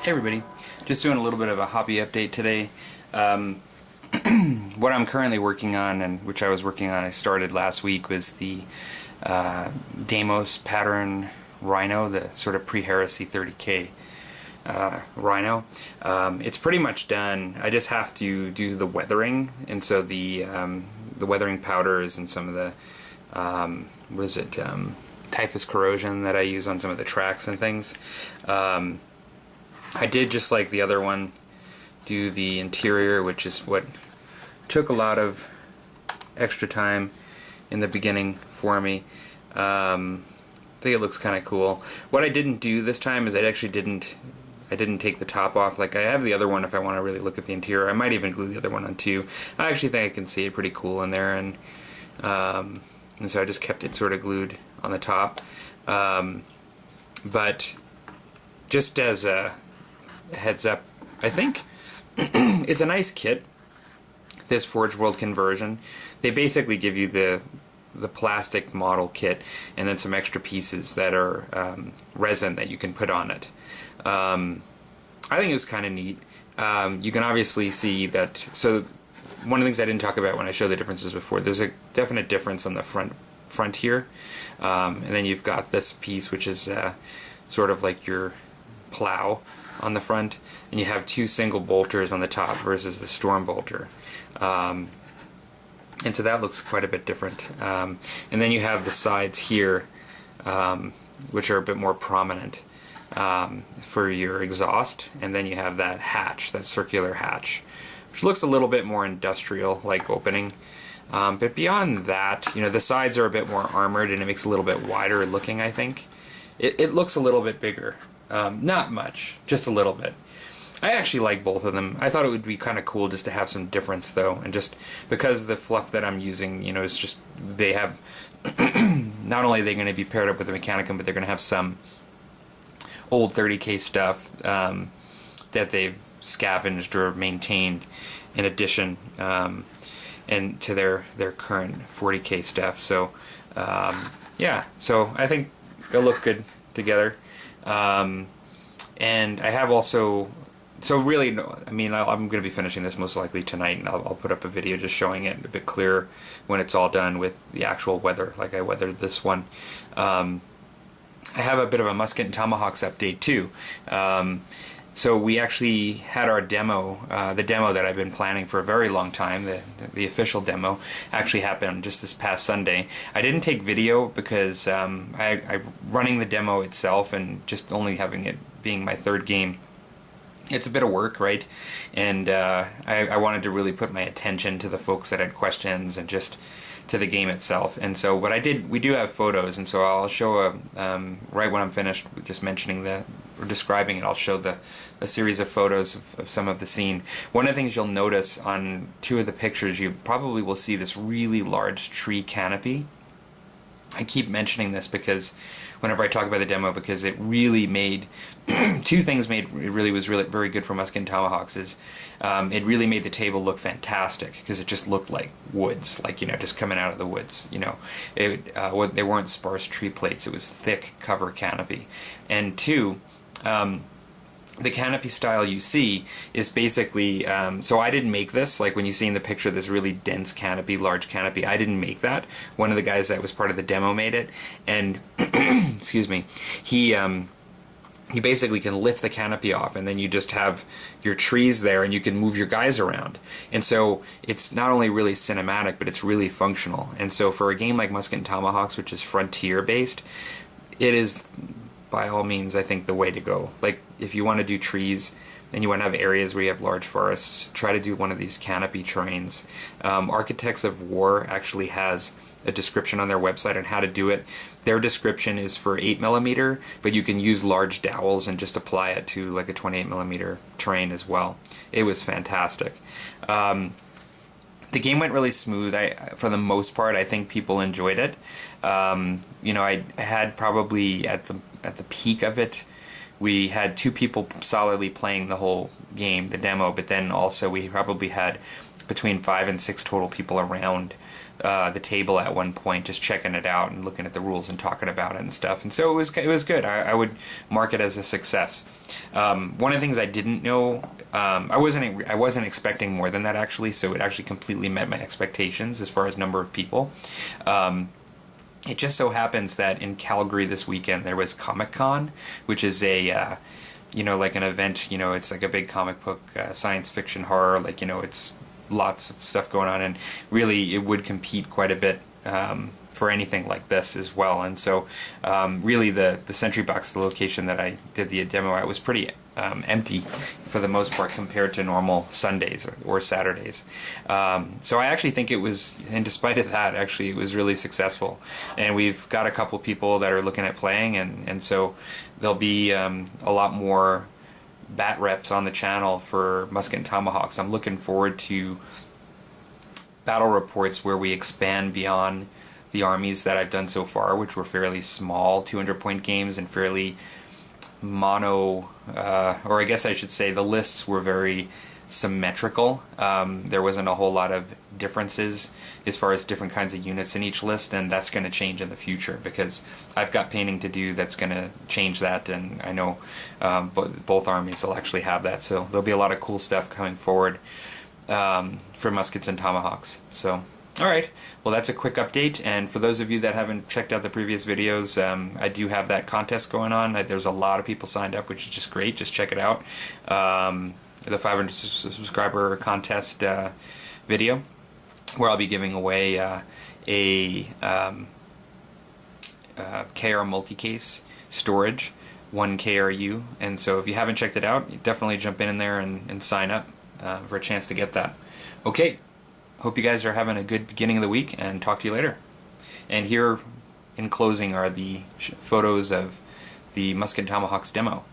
Hey everybody, just doing a little bit of a hobby update today. What I'm currently working on, and which I was working on, I started last week, was the Deimos pattern Rhino, the sort of pre-heresy 30K Rhino. It's pretty much done. I just have to do the weathering, and so the weathering powders and some of the typhus corrosion that I use on some of the tracks and things. I did, just like the other one, do the interior, which is what took a lot of extra time in the beginning for me. I think it looks kind of cool. What I didn't do this time is I didn't take the top off. Like, I have the other one if I want to really look at the interior. I might even glue the other one on too. I actually think I can see it pretty cool in there, and so I just kept it sort of glued on the top. But just as a heads up, I think it's a nice kit, this Forge World conversion. They basically give you the plastic model kit and then some extra pieces that are resin that you can put on it. I think it was kind of neat. You can obviously see that, so one of the things I didn't talk about when I showed the differences before, there's a definite difference on the front here, and then you've got this piece which is sort of like your plow on the front, and you have two single bolters on the top versus the storm bolter, and so that looks quite a bit different. And then you have the sides here, which are a bit more prominent for your exhaust, and then you have that hatch, that circular hatch, which looks a little bit more industrial like opening. But beyond that, the sides are a bit more armored, and it makes it a little bit wider looking, I think. It looks a little bit bigger. Not much, just a little bit. I actually like both of them. I thought it would be kind of cool just to have some difference, though, and just because the fluff that I'm using, it's just, they have, not only are they going to be paired up with the Mechanicum, but they're going to have some old 30K stuff that they've scavenged or maintained in addition and to their current 40K stuff. So yeah, so I think they'll look good together. And I have also, so really, I mean, I'm going to be finishing this most likely tonight, and I'll put up a video just showing it a bit clearer when it's all done with the actual weather, like I weathered this one. I have a bit of a Muskets and Tomahawks update too. So we actually had our demo, the demo that I've been planning for a very long time, the official demo, actually happened just this past Sunday. I didn't take video because I running the demo itself and just only having it being my third game, it's a bit of work, right? And I wanted to really put my attention to the folks that had questions and just to the game itself. And so what I did, we do have photos, and so I'll show right when I'm finished just mentioning or describing it, I'll show a series of photos of some of the scene. One of the things you'll notice on two of the pictures, you probably will see this really large tree canopy. I keep mentioning this because whenever I talk about the demo, because it really made two things was really very good for Muskets and Tomahawks is it really made the table look fantastic because it just looked like woods, like just coming out of the woods. They weren't sparse tree plates; it was thick cover canopy. And two, the canopy style you see is basically, so I didn't make this, like when you see in the picture this really dense canopy, large canopy, I didn't make that. One of the guys that was part of the demo made it, and excuse me, he basically can lift the canopy off, and then you just have your trees there, and you can move your guys around. And so it's not only really cinematic, but it's really functional. And so for a game like Muskets and Tomahawks, which is frontier based, it is by all means, I think, the way to go. Like, if you want to do trees and you want to have areas where you have large forests, try to do one of these canopy terrains. Architects of War actually has a description on their website on how to do it. Their description is for 8mm, but you can use large dowels and just apply it to like a 28mm terrain as well. It was fantastic. The game went really smooth. For the most part, I think people enjoyed it. I had probably at the peak of it we had 2 people solidly playing the whole game, the demo, but then also we probably had between 5 and 6 total people around the table at one point, just checking it out and looking at the rules and talking about it and stuff. And so it was good. I would mark it as a success. One of the things I didn't know, I wasn't expecting more than that actually. So it actually completely met my expectations as far as number of people. It just so happens that in Calgary this weekend there was Comic-Con, which is a like an event. It's like a big comic book, science fiction, horror. It's lots of stuff going on, and really it would compete quite a bit for anything like this as well. And so really the Sentry Box, the location that I did the demo at, was pretty empty for the most part compared to normal Sundays or Saturdays. So I actually think it was, and despite of that, actually it was really successful. And we've got a couple people that are looking at playing, and so there'll be a lot more bat reps on the channel for Muskets and Tomahawks. I'm looking forward to battle reports where we expand beyond the armies that I've done so far, which were fairly small 200-point games and fairly mono, or I guess I should say the lists were very symmetrical. There wasn't a whole lot of differences as far as different kinds of units in each list, and that's going to change in the future because I've got painting to do that's going to change that, and I know both armies will actually have that, so there'll be a lot of cool stuff coming forward for Muskets and Tomahawks. So alright, well that's a quick update, and for those of you that haven't checked out the previous videos, I do have that contest going on. There's a lot of people signed up, which is just great. Just check it out. The 500 subscriber contest video, where I'll be giving away a KR multi-case storage, 1 KRU, and so if you haven't checked it out, definitely jump in there and sign up for a chance to get that. Okay, hope you guys are having a good beginning of the week, and talk to you later. And here in closing are the photos of the Muskets and Tomahawks demo.